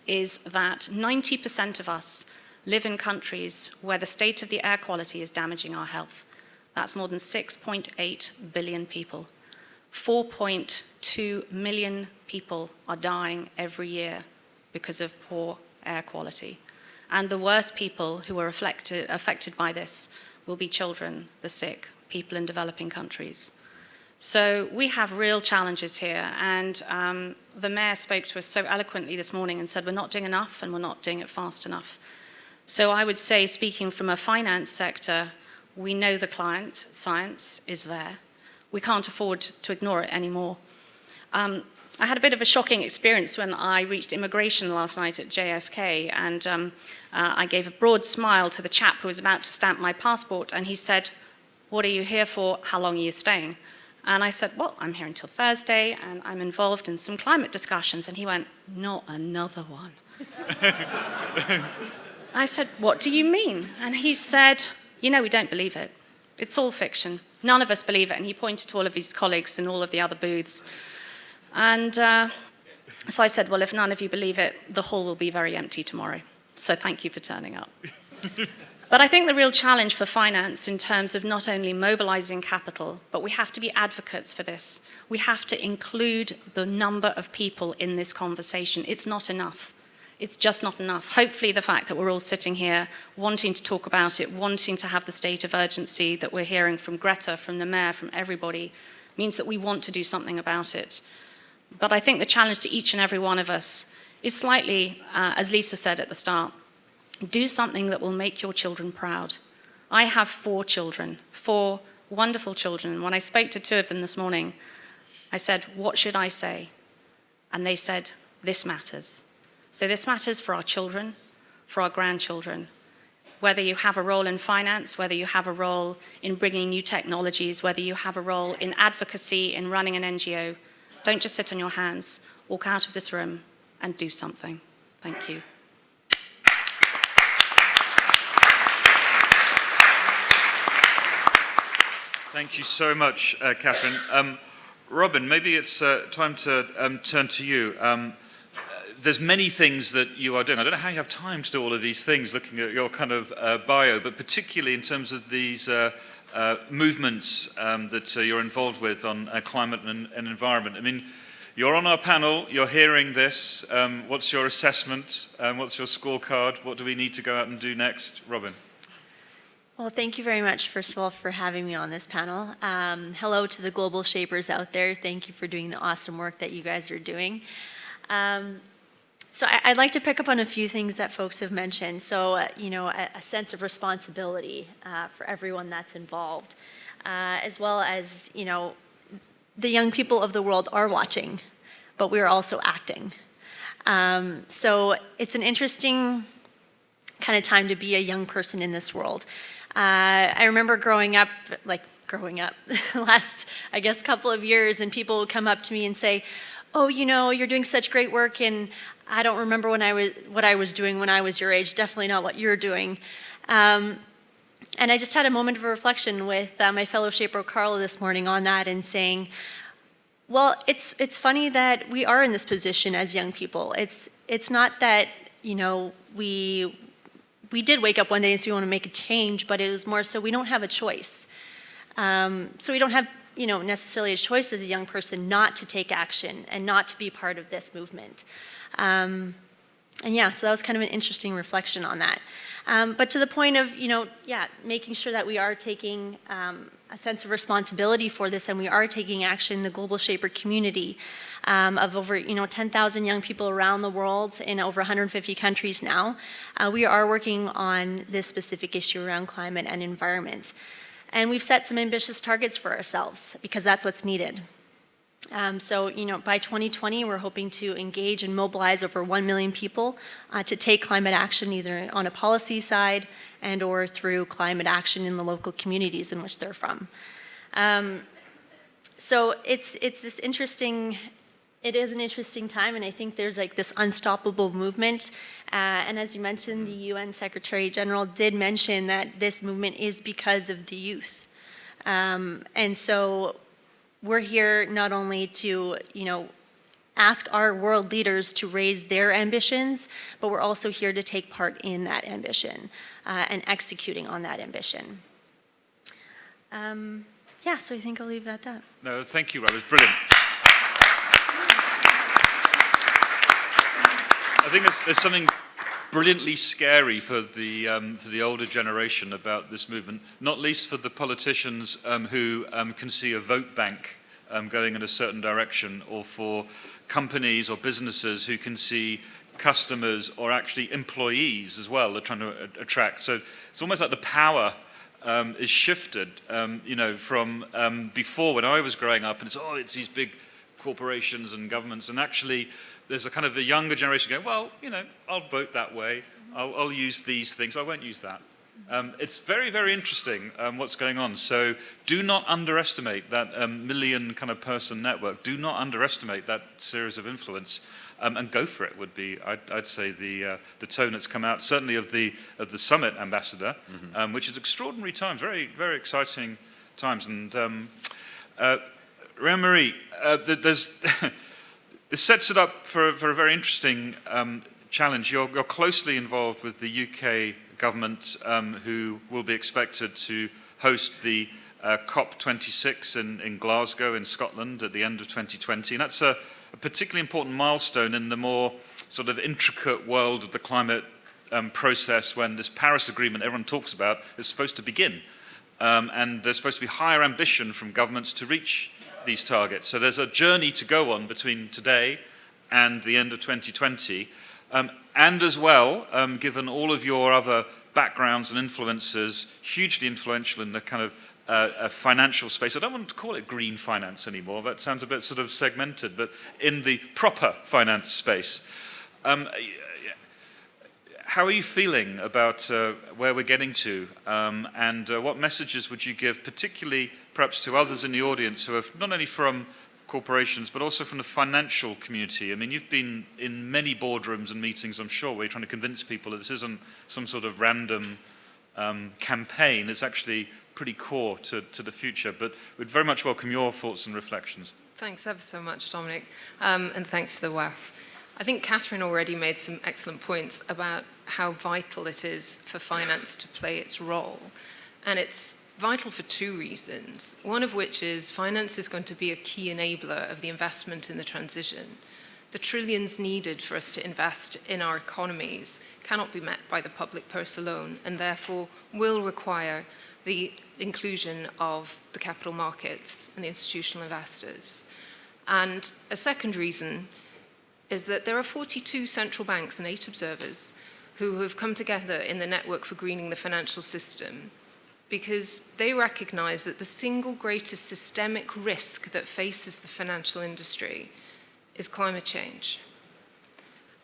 is that 90% of us live in countries where the state of the air quality is damaging our health. That's more than 6.8 billion people. 4.2 million people are dying every year because of poor air quality. And the worst people who are affected by this will be children, the sick, people in developing countries. So we have real challenges here. And the mayor spoke to us so eloquently this morning and said we're not doing enough and we're not doing it fast enough. So I would say, speaking from a finance sector, we know the client science is there. We can't afford to ignore it anymore. I had a bit of a shocking experience when I reached immigration last night at JFK, and I gave a broad smile to the chap who was about to stamp my passport, and he said, "What are you here for? How long are you staying?" And I said, "Well, I'm here until Thursday, and I'm involved in some climate discussions." And he went, "Not another one." I said, "What do you mean?" And he said, "You know, we don't believe it. It's all fiction. None of us believe it." And he pointed to all of his colleagues in all of the other booths. And so I said, "Well, if none of you believe it, the hall will be very empty tomorrow. So thank you for turning up." But I think the real challenge for finance in terms of not only mobilizing capital, but we have to be advocates for this. We have to include the number of people in this conversation. It's not enough. It's just not enough. Hopefully the fact that we're all sitting here wanting to talk about it, wanting to have the state of urgency that we're hearing from Greta, from the mayor, from everybody, means that we want to do something about it. But I think the challenge to each and every one of us is slightly, as Lisa said at the start, do something that will make your children proud. I have 4 children, 4 wonderful children. When I spoke to 2 of them this morning, I said, "What should I say?" And they said, this matters. So this matters for our children, for our grandchildren. Whether you have a role in finance, whether you have a role in bringing new technologies, whether you have a role in advocacy, in running an NGO, don't just sit on your hands. Walk out of this room and do something. Thank you. Thank you so much, Catherine. Robin, maybe it's time to turn to you. There's many things that you are doing. I don't know how you have time to do all of these things, looking at your kind of bio, but particularly in terms of these movements that you're involved with on climate and environment. I mean, you're on our panel, you're hearing this. What's your assessment? What's your scorecard? What do we need to go out and do next? Robin. Well, thank you very much, first of all, for having me on this panel. Hello to the global shapers out there. Thank you for doing the awesome work that you guys are doing. So I'd like to pick up on a few things that folks have mentioned. So, a sense of responsibility for everyone that's involved, as well as, the young people of the world are watching, but we are also acting. So it's an interesting kind of time to be a young person in this world. I remember growing up last, I guess, couple of years, and people would come up to me and say, oh, you're doing such great work, and I don't remember what I was doing when I was your age, definitely not what you're doing. And I just had a moment of reflection with my fellow shaper Carla this morning on that and saying, well, it's funny that we are in this position as young people. It's not that, we did wake up one day and say we want to make a change, but it was more so we don't have a choice. So we don't have, necessarily a choice as a young person not to take action and not to be part of this movement. And yeah, so that was kind of an interesting reflection on that. But to the point of, making sure that we are taking a sense of responsibility for this and we are taking action, the global shaper community of over, 10,000 young people around the world in over 150 countries now, we are working on this specific issue around climate and environment. And we've set some ambitious targets for ourselves because that's what's needed. So, by 2020, we're hoping to engage and mobilize over 1 million people to take climate action either on a policy side and or through climate action in the local communities in which they're from. So it is an interesting time, and I think there's like this unstoppable movement. And as you mentioned, the UN Secretary General did mention that this movement is because of the youth. And so we're here not only to, ask our world leaders to raise their ambitions, but we're also here to take part in that ambition and executing on that ambition. So I think I'll leave it at that. No, thank you, Rob. It was brilliant. I think there's something brilliantly scary for the older generation about this movement, not least for the politicians who can see a vote bank going in a certain direction, or for companies or businesses who can see customers or actually employees as well they're trying to attract. So it's almost like the power is shifted, from before when I was growing up, and it's these big corporations and governments, and actually there's a kind of the younger generation going, well, I'll vote that way, I'll use these things, I won't use that. It's very, very interesting what's going on. So do not underestimate that million kind of person network. Do not underestimate that series of influence, and go for it would be, I'd say, the tone that's come out, certainly of the summit ambassador, which is extraordinary times, very, very exciting times. And Marie, this sets it up for a very interesting challenge. You're closely involved with the UK government, who will be expected to host the COP26 in Glasgow in Scotland at the end of 2020. And that's a particularly important milestone in the more sort of intricate world of the climate process, when this Paris Agreement everyone talks about is supposed to begin. And there's supposed to be higher ambition from governments to reach these targets. So there's a journey to go on between today and the end of 2020. And as well, given all of your other backgrounds and influences, hugely influential in the kind of a financial space. I don't want to call it green finance anymore. That sounds a bit sort of segmented, but in the proper finance space. How are you feeling about where we're getting to, and what messages would you give, particularly perhaps to others in the audience who are not only from corporations, but also from the financial community? I mean, you've been in many boardrooms and meetings, I'm sure, where you're trying to convince people that this isn't some sort of random campaign. It's actually pretty core to the future. But we'd very much welcome your thoughts and reflections. Thanks ever so much, Dominic, and thanks to the WEF. I think Catherine already made some excellent points about how vital it is for finance to play its role. And it's vital for two reasons, one of which is finance is going to be a key enabler of the investment in the transition. The trillions needed for us to invest in our economies cannot be met by the public purse alone, and therefore will require the inclusion of the capital markets and the institutional investors. And a second reason is that there are 42 central banks and 8 observers who have come together in the Network for Greening the Financial System because they recognize that the single greatest systemic risk that faces the financial industry is climate change,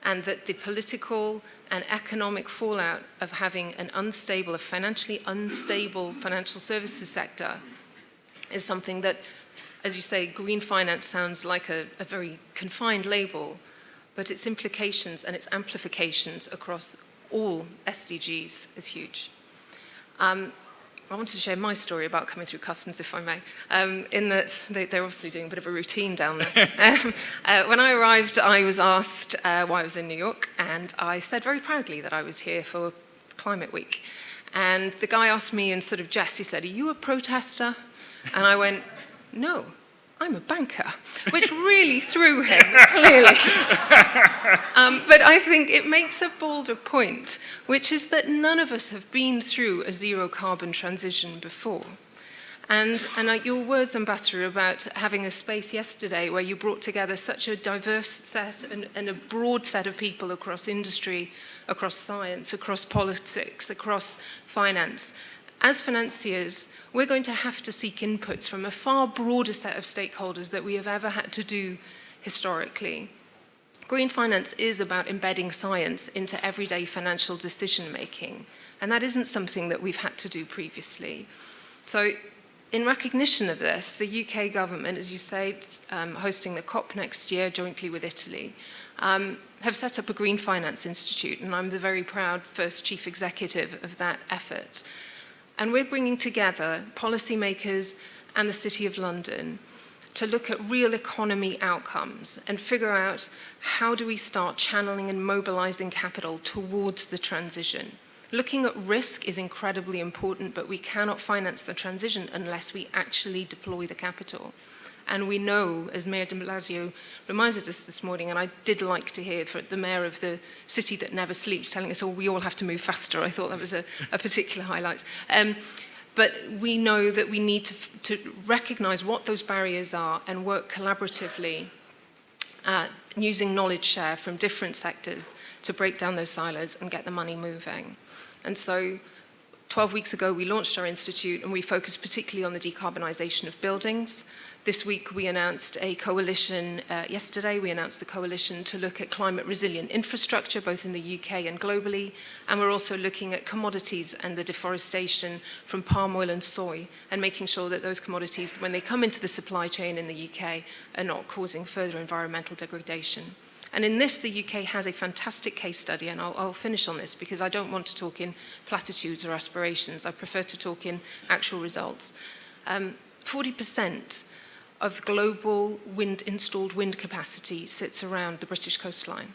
and that the political and economic fallout of having an unstable, a financially unstable financial services sector is something that, as you say, green finance sounds like a very confined label, but its implications and its amplifications across all SDGs is huge. I wanted to share my story about coming through customs, if I may, in that they're obviously doing a bit of a routine down there. When I arrived, I was asked why I was in New York, and I said very proudly that I was here for Climate Week. And the guy asked me in sort of jest, he said, "Are you a protester?" And I went, "No, I'm a banker," which really threw him, clearly. But I think it makes a bolder point, which is that none of us have been through a zero carbon transition before. And your words, Ambassador, about having a space yesterday where you brought together such a diverse set and a broad set of people across industry, across science, across politics, across finance. As financiers, we're going to have to seek inputs from a far broader set of stakeholders that we have ever had to do historically. Green finance is about embedding science into everyday financial decision making, and that isn't something that we've had to do previously. So in recognition of this, the UK government, as you say, hosting the COP next year jointly with Italy, have set up a Green Finance Institute, and I'm the very proud first chief executive of that effort. And we're bringing together policymakers and the City of London to look at real economy outcomes and figure out how do we start channeling and mobilizing capital towards the transition. Looking at risk is incredibly important, but we cannot finance the transition unless we actually deploy the capital. And we know, as Mayor de Blasio reminded us this morning, and I did like to hear from the mayor of the city that never sleeps telling us, oh, we all have to move faster. I thought that was a particular highlight. But we know that we need to recognize what those barriers are and work collaboratively using knowledge share from different sectors to break down those silos and get the money moving. And so 12 weeks ago, we launched our institute and we focused particularly on the decarbonisation of buildings. This week we announced a coalition, yesterday we announced the coalition to look at climate resilient infrastructure both in the UK and globally, and we're also looking at commodities and the deforestation from palm oil and soy and making sure that those commodities, when they come into the supply chain in the UK, are not causing further environmental degradation. And in this, the UK has a fantastic case study, and I'll finish on this because I don't want to talk in platitudes or aspirations. I prefer to talk in actual results. 40% of global installed wind capacity sits around the British coastline,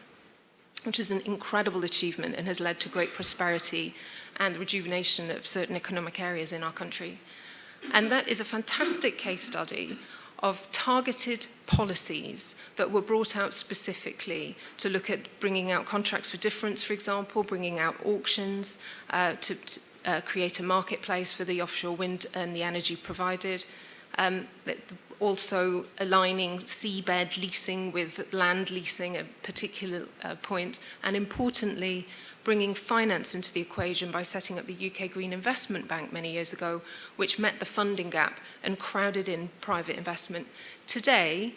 which is an incredible achievement and has led to great prosperity and rejuvenation of certain economic areas in our country. And that is a fantastic case study of targeted policies that were brought out specifically to look at bringing out contracts for difference, for example, bringing out auctions to create a marketplace for the offshore wind and the energy provided. Also aligning seabed leasing with land leasing, a particular point, and importantly, bringing finance into the equation by setting up the UK Green Investment Bank many years ago, which met the funding gap and crowded in private investment. Today,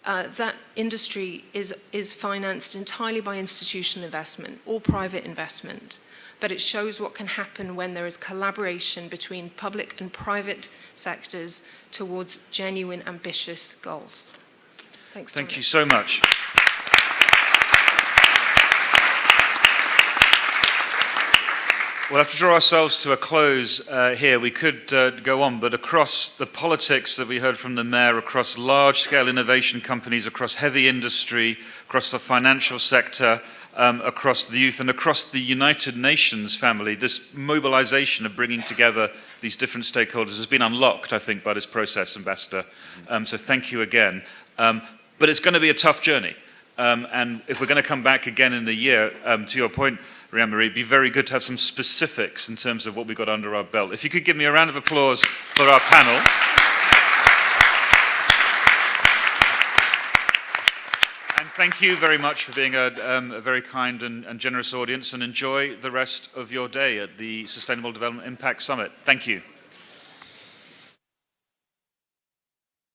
that industry is financed entirely by institutional investment or private investment, but it shows what can happen when there is collaboration between public and private sectors towards genuine, ambitious goals. Thanks, Thank Dominic. you so much. We'll have to draw ourselves to a close here. We could go on, but across the politics that we heard from the Mayor, across large-scale innovation companies, across heavy industry, across the financial sector, across the youth, and across the United Nations family, this mobilization of bringing together these different stakeholders has been unlocked, I think, by this process, Ambassador. So thank you again. But it's going to be a tough journey. And if we're going to come back again in a year, to your point, Rianne-Marie, it'd be very good to have some specifics in terms of what we got under our belt. If you could give me a round of applause for our panel. And thank you very much for being a very kind and generous audience, and enjoy the rest of your day at the Sustainable Development Impact Summit. Thank you.